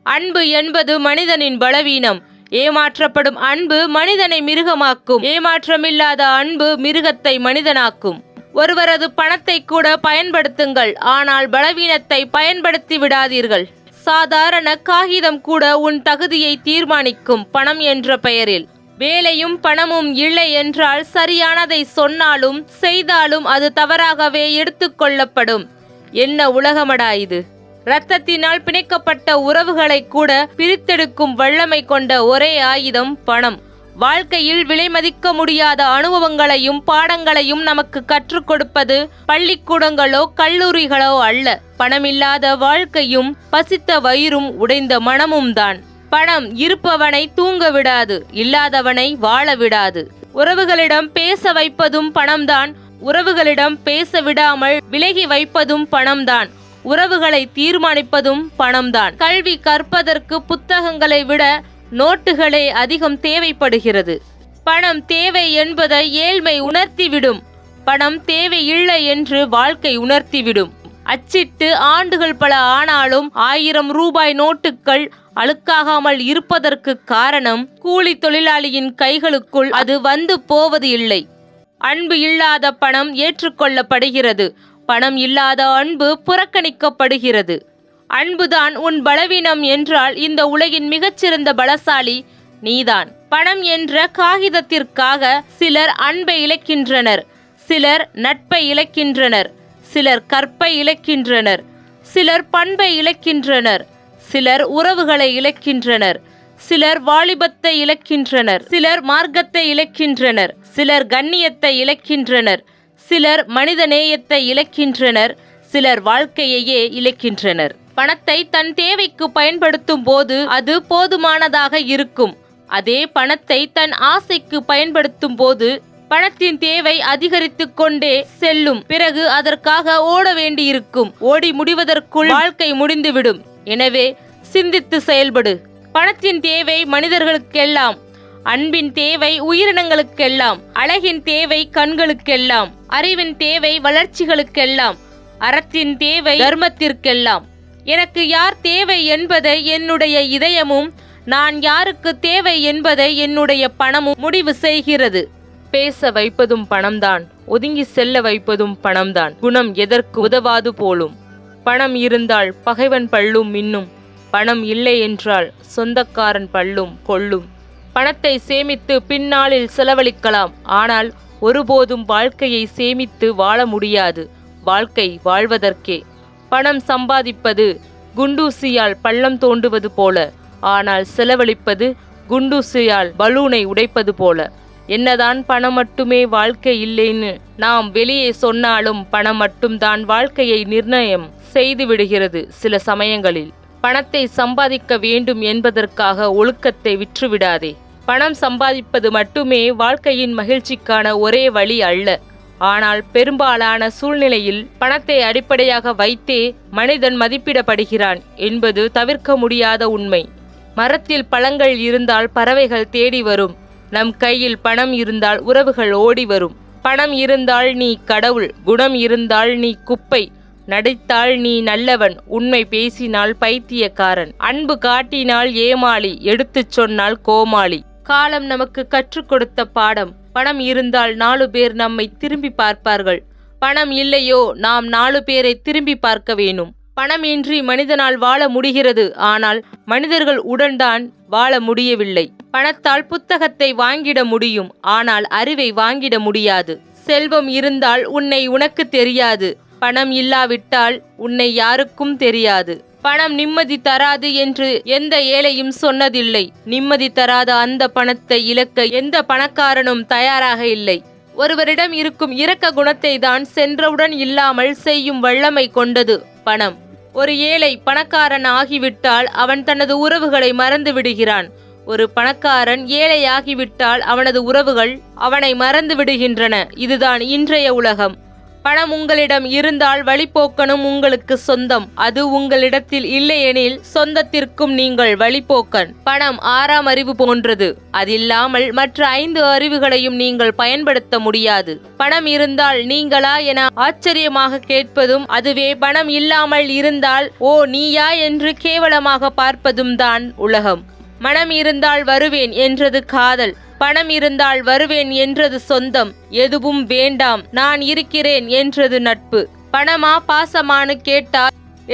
அன்பு என்பது மனிதனின் பலவீனம். ஏமாற்றப்படும் அன்பு மனிதனை மிருகமாக்கும். ஏமாற்றமில்லாத அன்பு மிருகத்தை மனிதனாக்கும். ஒருவரது பணத்தை கூட பயன்படுத்துங்கள், ஆனால் பலவீனத்தை பயன்படுத்தி விடாதீர்கள். சாதாரண காகிதம் கூட உன் தகுதியை தீர்மானிக்கும். பணம் என்ற பெயரில் வேலையும் பணமும் இல்லை என்றால் சரியானதை சொன்னாலும் செய்தாலும் அது தவறாகவே எடுத்துக்கொள்ளப்படும். என்ன உலகமடா இது! இரத்தத்தினால் பிணைக்கப்பட்ட உறவுகளை கூட பிரித்தெடுக்கும் வல்லமை கொண்ட ஒரே ஆயுதம் பணம். வாழ்க்கையில் விலை மதிக்க முடியாத அனுபவங்களையும் பாடங்களையும் நமக்கு கற்றுக் கொடுப்பது பள்ளிக்கூடங்களோ கல்லூரிகளோ அல்ல. பணமில்லாத வாழ்க்கையும் பசித்த வயிறும் உடைந்த மனமும் தான். பணம் இருப்பவனை தூங்க விடாது, இல்லாதவனை வாழ விடாது. உறவுகளிடம் பேச வைப்பதும் பணம்தான். உறவுகளிடம் பேச விடாமல் விலகி வைப்பதும் பணம்தான். உறவுகளை தீர்மானிப்பதும் பணம்தான். கல்வி கற்பதற்கு புத்தகங்களை விட நோட்டுகளே அதிகம் தேவைப்படுகிறது. பணம் தேவை என்பதை ஏழ்மை உணர்த்திவிடும். பணம் தேவை இல்லை என்று வாழ்க்கை உணர்த்திவிடும். அச்சிட்டு ஆண்டுகள் பல ஆனாலும் 1000 ரூபாய் நோட்டுகள் அழுக்காகாமல் இருப்பதற்கு காரணம் கூலி தொழிலாளியின் கைகளுக்குள் அது வந்து போவது இல்லை. அன்பு இல்லாத பணம் ஏற்றுக்கொள்ளப்படுகிறது. பணம் இல்லாத அன்பு புறக்கணிக்கப்படுகிறது. அன்புதான் உன் பலவீனம் என்றால் இந்த உலகின் மிகச்சிறந்த பலசாலி நீதான். பணம் என்ற காகிதத்திற்காக சிலர் அன்பை இழக்கின்றனர், சிலர் நட்பை இழக்கின்றனர், சிலர் கற்பை இழக்கின்றனர், சிலர் பண்பை இழக்கின்றனர், சிலர் உறவுகளை இழக்கின்றனர், சிலர் வாலிபத்தை இழக்கின்றனர், சிலர் மார்க்கத்தை இழக்கின்றனர், சிலர் கண்ணியத்தை இழக்கின்றனர், சிலர் மனித நேயத்தை இழக்கின்றனர், சிலர் வாழ்க்கையையே இழக்கின்றனர். பணத்தை தன் தேவைக்கு பயன்படுத்தும் போது அது போதுமானதாக இருக்கும். அதே பணத்தை தன் ஆசைக்கு பயன்படுத்தும் போது பணத்தின் தேவை அதிகரித்து கொண்டே செல்லும். பிறகு அதற்காக ஓட வேண்டியிருக்கும். ஓடி முடிவதற்குள் வாழ்க்கை முடிந்துவிடும். எனவே சிந்தித்து செயல்படு. பணத்தின் தேவை மனிதர்களுக்கெல்லாம், அன்பின் தேவை உயிரினங்களுக்கெல்லாம், அழகின் தேவை கண்களுக்கெல்லாம், அறிவின் தேவை வளர்ச்சிகளுக்கெல்லாம், அறத்தின் தேவை தர்மத்திற்கெல்லாம். எனக்கு யார் தேவை என்பதை என்னுடைய இதயமும், நான் யாருக்கு தேவை என்பதை என்னுடைய பணமும் முடிவு செய்கிறது. பேச வைப்பதும் பணம்தான், ஒதுங்கி செல்ல வைப்பதும் பணம்தான். குணம் எதற்கு உதவாது போலும். பணம் இருந்தால் பகைவன் பல்லும் மின்னும். பணம் இல்லை என்றால் சொந்தக்காரன் பல்லும் கொள்ளும். பணத்தை சேமித்து பின்னாளில் செலவழிக்கலாம். ஆனால் ஒருபோதும் வாழ்க்கையை சேமித்து வாழ முடியாது. வாழ்க்கை வாழ்வதற்கே. பணம் சம்பாதிப்பது குண்டூசியால் பள்ளம் தோண்டுவது போல, ஆனால் செலவழிப்பது குண்டூசியால் பலூனை உடைப்பது போல. என்னதான் பணம் மட்டுமே வாழ்க்கை இல்லைன்னு நாம் வெளியே சொன்னாலும் பணம் மட்டும்தான் வாழ்க்கையை நிர்ணயம் செய்து விடுகிறது. சில சமயங்களில் பணத்தை சம்பாதிக்க வேண்டும் என்பதற்காக ஒழுக்கத்தை விற்றுவிடாதே. பணம் சம்பாதிப்பது மட்டுமே வாழ்க்கையின் மகிழ்ச்சிக்கான ஒரே வழி அல்ல. ஆனால் பெரும்பாலான சூழ்நிலையில் பணத்தை அடிப்படையாக வைத்தே மனிதன் மதிப்பிடப்படுகிறான் என்பது தவிர்க்க முடியாத உண்மை. மரத்தில் பழங்கள் இருந்தால் பறவைகள் தேடி வரும். நம் கையில் பணம் இருந்தால் உறவுகள் ஓடி வரும். பணம் இருந்தால் நீ கடவுள், குணம் இருந்தால் நீ குப்பை, நடித்தால் நீ நல்லவன், உண்மை பேசினால் பைத்தியக்காரன், அன்பு காட்டினால் ஏமாளி, எடுத்துச் சொன்னால் கோமாளி. காலம் நமக்கு கற்றுக் கொடுத்த பாடம். பணம் இருந்தால் 4 பேர் நம்மை திரும்பி பார்ப்பார்கள். பணம் இல்லையோ நாம் 4 பேரை திரும்பி பார்க்க வேணும். பணமின்றி மனிதனால் வாழ முடிகிறது. ஆனால் மனிதர்கள் உடன்தான் வாழ முடியவில்லை. பணத்தால் புத்தகத்தை வாங்கிட முடியும், ஆனால் அறிவை வாங்கிட முடியாது. செல்வம் இருந்தால் உன்னை உனக்கு தெரியாது. பணம் இல்லாவிட்டால் உன்னை யாருக்கும் தெரியாது. பணம் நிம்மதி தராது என்று எந்த ஏழையும் சொன்னதில்லை. நிம்மதி தராத அந்த பணத்தை இழக்க எந்த பணக்காரனும் தயாராக இல்லை. ஒருவரிடம் இருக்கும் இரக்க குணத்தை தான் சென்றவுடன் இல்லாமல் செய்யும் வல்லமை கொண்டது பணம். ஒரு ஏழை பணக்காரன் ஆகிவிட்டால் அவன் தனது உறவுகளை மறந்து விடுகிறான். ஒரு பணக்காரன் ஏழையாகிவிட்டால் அவனது உறவுகள் அவனை மறந்து விடுகின்றன. இதுதான் இன்றைய உலகம். பணம் உங்களிடம் இருந்தால் வழிப்போக்கனும் உங்களுக்கு சொந்தம். அது உங்களிடத்தில் இல்லையெனில் சொந்தத்திற்கும் நீங்கள் வழிப்போக்கன். பணம் 6ஆம் அறிவு போன்றது. அதில்லாமல் மற்ற 5 அறிவுகளையும் நீங்கள் பயன்படுத்த முடியாது. பணம் இருந்தால் நீங்களா என ஆச்சரியமாக கேட்பதும், அதுவே பணம் இல்லாமல் இருந்தால் ஓ நீயா என்று கேவலமாக பார்ப்பதும் தான் உலகம். மனம் இருந்தால் வருவேன் என்றது காதல். பணம் இருந்தால் வருவேன் என்றது சொந்தம். எதுவும் வேண்டாம் நான் இருக்கிறேன் என்றது நட்பு. பணமா பாசமானு கேட்டா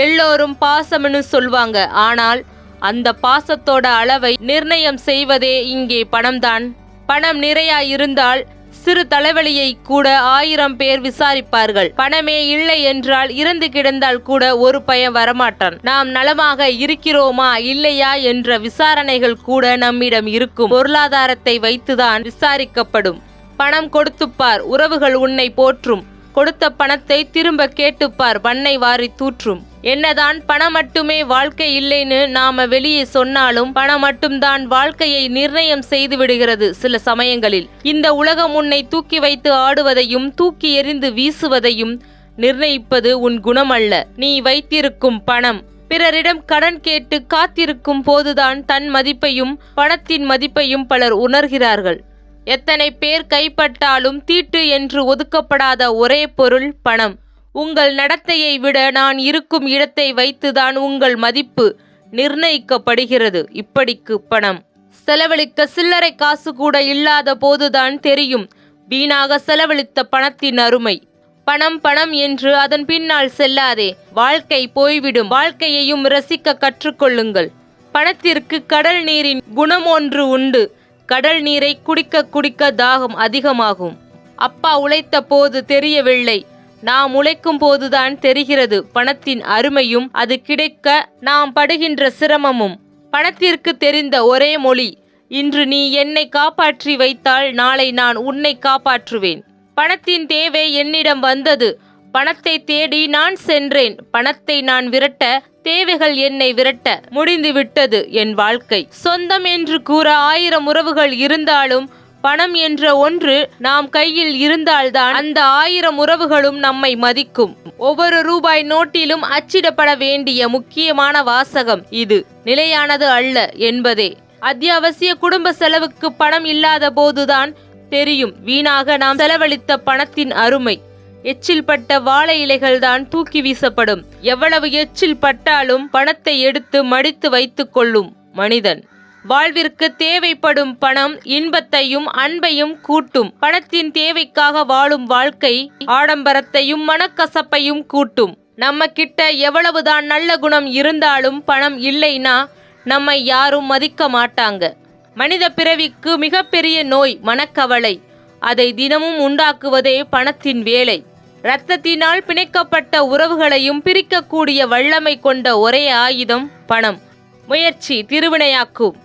எல்லோரும் பாசம்னு சொல்வாங்க. ஆனால் அந்த பாசத்தோட அளவை நிர்ணயம் செய்வதே இங்கே பணம்தான். பணம் நிறையா இருந்தால் சிறு தலைவலியை கூட 1000 பேர் விசாரிப்பார்கள். பணமே இல்லை என்றால் இறந்து கிடந்தால் கூட ஒரு பையன் வரமாட்டான். நாம் நலமாக இருக்கிறோமா இல்லையா என்ற விசாரணைகள் கூட நம்மிடம் இருக்கும். பொருளாதாரத்தை வைத்துதான் விசாரிக்கப்படும். பணம் கொடுத்துப்பார், உறவுகள் உன்னை போற்றும். கொடுத்த பணத்தை திரும்ப கேட்டுப்பார், பண்ணை வாரி தூற்றும். என்னதான் பணம் மட்டுமே வாழ்க்கை இல்லைன்னு நாம வெளியே சொன்னாலும் பணம் மட்டும்தான் வாழ்க்கையை நிர்ணயம் செய்து விடுகிறது சில சமயங்களில். இந்த உலகம் உன்னை தூக்கி வைத்து ஆடுவதையும் தூக்கி எறிந்து வீசுவதையும் நிர்ணயிப்பது உன் குணம் அல்ல, நீ வைத்திருக்கும் பணம். பிறரிடம் கடன் கேட்டு காத்திருக்கும் போதுதான் தன் மதிப்பையும் பணத்தின் மதிப்பையும் பலர் உணர்கிறார்கள். எத்தனை பேர் கைப்பட்டாலும் தீட்டு என்று ஒதுக்கப்படாத ஒரே பொருள் பணம். உங்கள் நடத்தையை விட நான் இருக்கும் இடத்தை வைத்துதான் உங்கள் மதிப்பு நிர்ணயிக்கப்படுகிறது. இப்படிக்கு பணம். செலவழிக்க சில்லறை காசு கூட இல்லாத போதுதான் தெரியும் வீணாக செலவழித்த பணத்தின் அருமை. பணம் பணம் என்று அதன் பின்னால் செல்லாதே, வாழ்க்கை போய்விடும். வாழ்க்கையையும் ரசிக்க கற்றுக்கொள்ளுங்கள். பணத்திற்கு கடல் நீரின் குணம் ஒன்று உண்டு. கடல் நீரை குடிக்க குடிக்க தாகம் அதிகமாகும். அப்பா உழைத்த போது தெரியவில்லை, நாம் உழைக்கும் போதுதான் தெரிகிறது பணத்தின் அருமையும் அது கிடைக்க நாம் படுகின்ற சிரமமும். பணத்திற்கு தெரிந்த ஒரே மொழி, இன்று நீ என்னை காப்பாற்றி வைத்தால் நாளை நான் உன்னை காப்பாற்றுவேன். பணத்தின் தேவை என்னிடம் வந்தது, பணத்தை தேடி நான் சென்றேன். பணத்தை நான் விரட்ட, தேவைகள் என்னை விரட்ட. முடிந்து விட்டது என் வாழ்க்கை. சொந்தம் என்று கூற 1000 உறவுகள் இருந்தாலும் பணம் என்ற ஒன்று நாம் கையில் இருந்தால்தான் அந்த 1000 உறவுகளும் நம்மை மதிக்கும். ஒவ்வொரு ரூபாய் நோட்டிலும் அச்சிடப்பட வேண்டிய முக்கியமான வாசகம் இது, நிலையானது அல்ல என்பதே. அத்தியாவசிய குடும்ப செலவுக்கு பணம் இல்லாத போதுதான் தெரியும் வீணாக நாம் செலவழித்த பணத்தின் அருமை. எச்சில் பட்ட வாழை இலைகள் தான் தூக்கி வீசப்படும். எவ்வளவு எச்சில் பட்டாலும் பணத்தை எடுத்து மடித்து வைத்துக் கொள்ளும் மனிதன். வாழ்விற்கு தேவைப்படும் பணம் இன்பத்தையும் அன்பையும் கூட்டும். பணத்தின் தேவைக்காக வாழும் வாழ்க்கை ஆடம்பரத்தையும் மனக்கசப்பையும் கூட்டும். நம்ம கிட்ட எவ்வளவுதான் நல்ல குணம் இருந்தாலும் பணம் இல்லைன்னா நம்மை யாரும் மதிக்க மாட்டாங்க. மனித பிறவிக்கு மிகப்பெரிய நோய் மனக்கவலை. அதை தினமும் உண்டாக்குவதே பணத்தின் வேலை. இரத்தத்தினால் பிணைக்கப்பட்ட உறவுகளையும் பிரிக்கக்கூடிய வல்லமை கொண்ட ஒரே ஆயுதம் பணம். முயற்சி திருவினையாக்கும்.